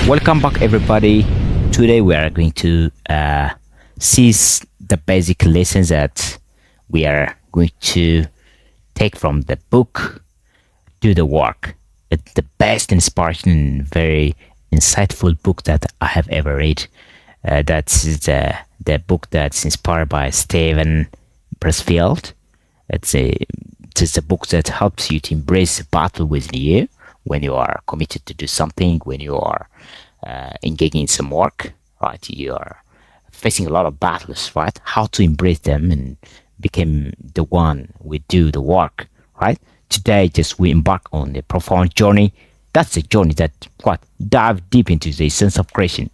Welcome back, everybody. Today we are going to see the basic lessons that we are going to take from the book. Do the work. It's the best inspiration and very insightful book that I have ever read. That's the book that's inspired by Stephen Pressfield. It's a book that helps you to embrace the battle within you when you are committed to do something, when you are engaging in some work, right? You are facing a lot of battles, right? How to embrace them and become the one we do the work, right? Today, just we embark on a profound journey. That's a journey that dive deep into the sense of creation,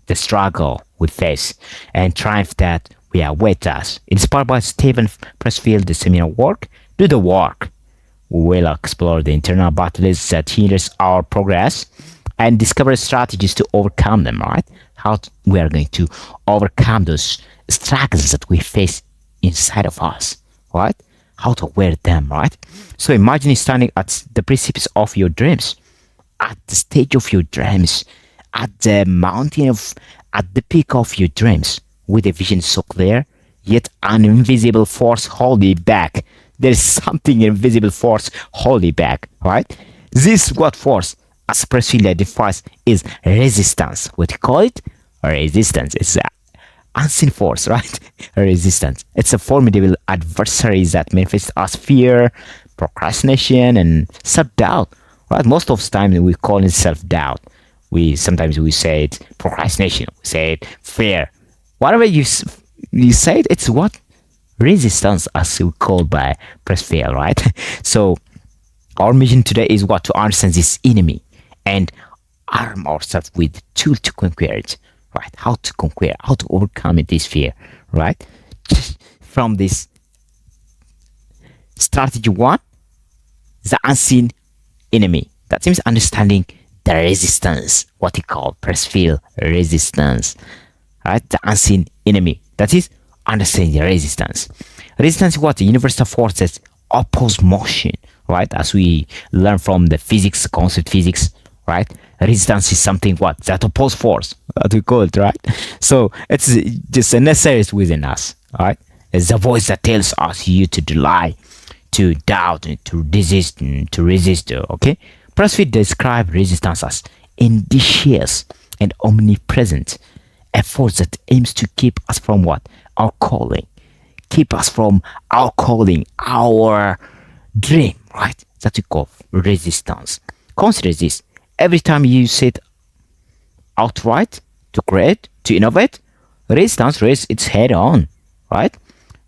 the struggle we face, and triumph that we await us. Inspired by Stephen Pressfield, the seminal work, do the work. We will explore the internal battles that hinders our progress and discover strategies to overcome them, right? We are going to overcome those struggles that we face inside of us, right? How to wear them, right? So imagine standing at the precipice of your dreams, at the stage of your dreams, at the at the peak of your dreams, with a vision so clear, yet an invisible force hold you back. There is something invisible force hold you back, right? This what force, as Pressfield identifies, is resistance. What you call it? Resistance. It's an unseen force, right? Resistance. It's a formidable adversary that manifests as fear, procrastination, and self-doubt. Right? Most of the time we call it self-doubt. Sometimes we say it procrastination. We say it fear. Whatever you say it, it's what? Resistance, as we call by Pressfield, right? So our mission today is what? To understand this enemy and arm ourselves with tool to conquer it, right? How to conquer, how to overcome this fear, right? Just from this strategy one, the unseen enemy. That means understanding the resistance, what we call Pressfield resistance, right? The unseen enemy. That is understanding the resistance. Resistance is what? The universal forces oppose motion, right? As we learn from the physics, concept physics, right? Resistance is something what? That oppose force, that we call it, right? So it's just a necessary within us, right? It's the voice that tells us you to deny, to doubt, to resist, okay? Pressfield describes resistance as indicious and omnipresent, a force that aims to keep us from what? Our calling. Keep us from our calling, our dream, right? That we call resistance. Consider this. Every time you set outright to create, to innovate, resistance raises its head on, right?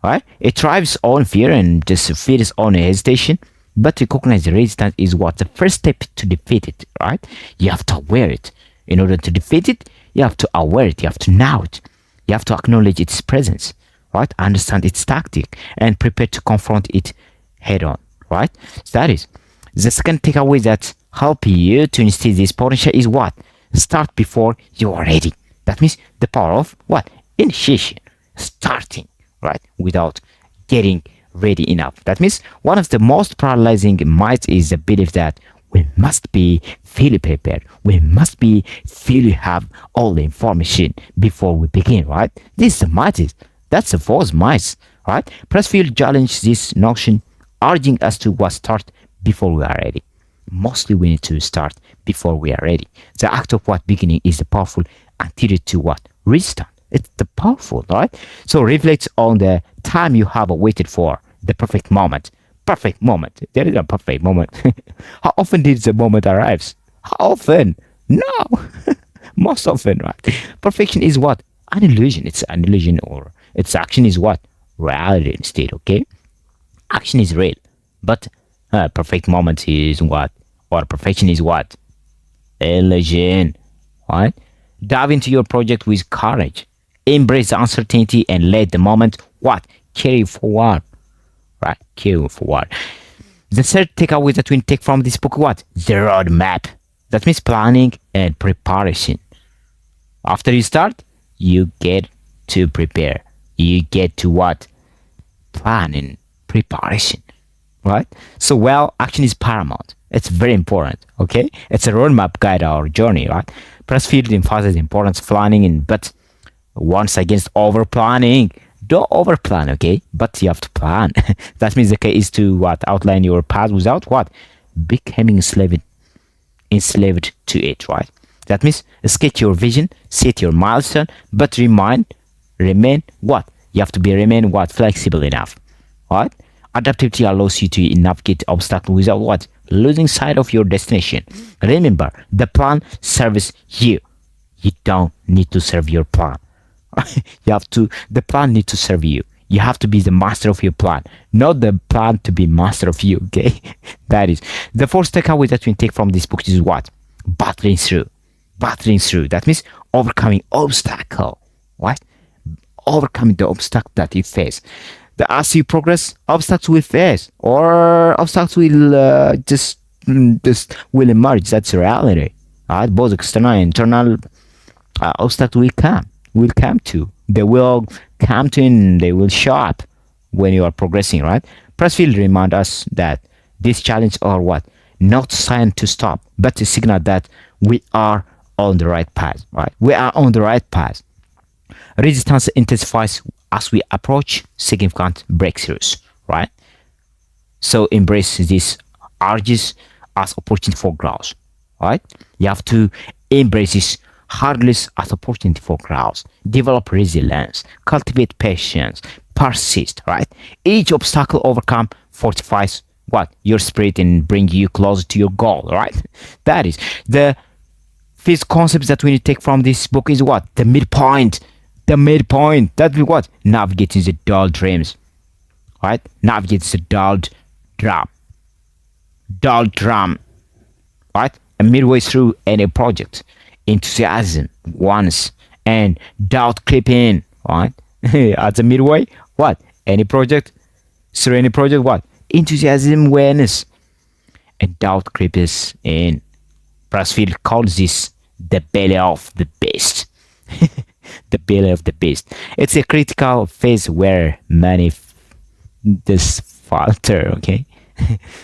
Right? It thrives on fear and just feeds on hesitation. But recognize the resistance is what? The first step to defeat it, right? You have to aware it. In order to defeat it, you have to aware it. You have to know it. You have to acknowledge its presence, right? Understand its tactic and prepare to confront it head on, right? So that is the second takeaway that help you to instill this potential is what? Start before you are ready. That means the power of what? Initiation, starting, right? Without getting ready enough. That means one of the most paralyzing myths is the belief that we must be fully prepared. We must be fully have all the information before we begin, right? This is the myth. That's a false myth, right? Pressfield challenged this notion, urging us to start before we are ready. Mostly we need to start before we are ready. The act of beginning is the powerful antidote to resistance. It's the powerful, right? So reflect on the time you have waited for the perfect moment. Perfect moment. There is a perfect moment. How often did the moment arrives? How often? No. Most often, right? Perfection is what? An illusion. It's an illusion, or its action is what? Reality instead, okay? Action is real. But perfect moment is what? Or perfection is what? Illusion, right? Dive into your project with courage. Embrace the uncertainty and let the moment what? Carry you forward. Right? Carry you forward. The third takeaway that we take from this book, what? The roadmap. That means planning and preparation. After you start, you get to prepare. You get to what? Plan and preparation. Right? So, action is paramount. It's very important. Okay, it's a roadmap guide our journey, right? Pressfield emphasizes importance of planning, but once against over planning. Don't over plan, okay? But you have to plan. That means the key is to what? Outline your path without what? Becoming enslaved to it, right? That means sketch your vision, set your milestone, but remain what? You have to be remain what? Flexible enough, right? Adaptivity allows you to navigate obstacles without what? Losing sight of your destination. Remember, the plan serves you. You don't need to serve your plan. The plan needs to serve you. You have to be the master of your plan, not the plan to be master of you. Okay, that is the first takeaway that we take from this book is what? Battling through. That means overcoming obstacle, right? Overcoming the obstacle that you face. As you progress, obstacles will face, or obstacles will just will emerge. That's reality. Right? Both external and internal obstacles will come to. They will come to and they will show up when you are progressing, right? Pressfield reminds us that these challenges are what? Not sign to stop, but a signal that we are on the right path, right? We are on the right path. Resistance intensifies as we approach significant breakthroughs, right? So embrace these urges as opportunity for growth, right? You have to embrace this hardness as opportunity for growth. Develop resilience, cultivate patience, persist, right? Each obstacle overcome fortifies what? Your spirit and bring you closer to your goal, right? That is the fifth concept that we need to take from this book is what? The midpoint. That means what? Navigating the dull dreams, right? Navigate the dull drum, right? And midway through any project, enthusiasm once and doubt creep in, right? At the midway, what? Any project, what? Enthusiasm awareness and doubt creeps in. Pressfield calls this the belly of the beast. The belly of the beast. It's a critical phase where many just falter, okay?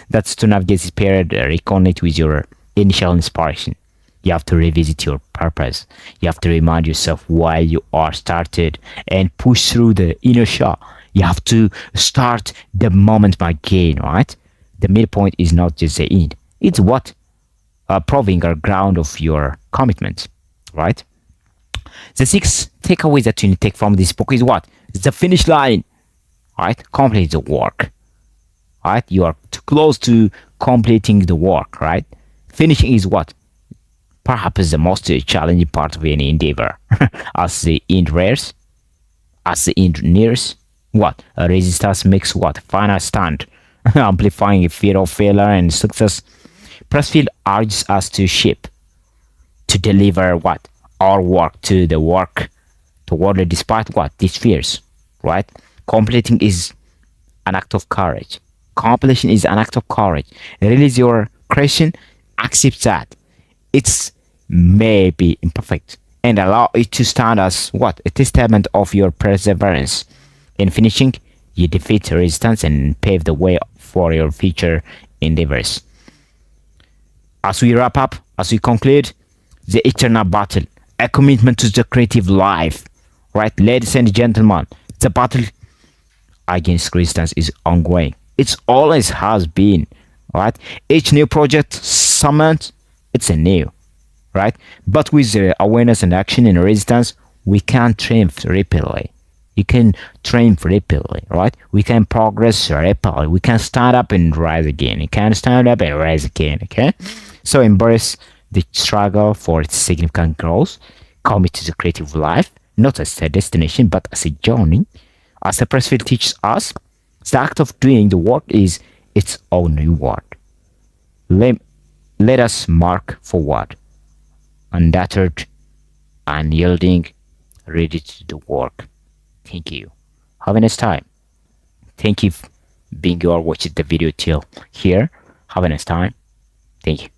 That's to navigate this period, reconnect with your initial inspiration. You have to revisit your purpose. You have to remind yourself why you are started and push through the inertia. You have to start the moment by gain, right? The midpoint is not just the end. It's what? Proving a ground of your commitment, right? The sixth takeaway that you need to take from this book is what? The finish line, right? Complete the work, right? You are too close to completing the work, right? Finishing is what? Perhaps the most challenging part of any endeavor. As the end nears, what? A resistance makes what? Final stand, amplifying a fear of failure and success. Pressfield urges us to deliver what? Our work to the world despite what? These fears, right? Completing is an act of courage. Completion is an act of courage. Release your creation, accept that it's may be imperfect, and allow it to stand as what? A testament of your perseverance. In finishing, you defeat resistance and pave the way for your future endeavors. As we wrap up, as we conclude, the eternal battle, a commitment to the creative life, right? Ladies and gentlemen, the battle against resistance is ongoing. It always has been, right? Each new project summoned, it's a new, right? But with the awareness and action and resistance, we can triumph rapidly. You can triumph rapidly, right? We can progress rapidly. We can stand up and rise again. You can stand up and rise again, okay? So embrace the struggle for its significant growth. Commit to the creative life, not as a destination, but as a journey. As the Pressfield teaches us, the act of doing the work is its own reward. Let us mark forward, undeterred, unyielding, ready to do work. Thank you. Have a nice time. Thank you for being here watching the video till here. Have a nice time. Thank you.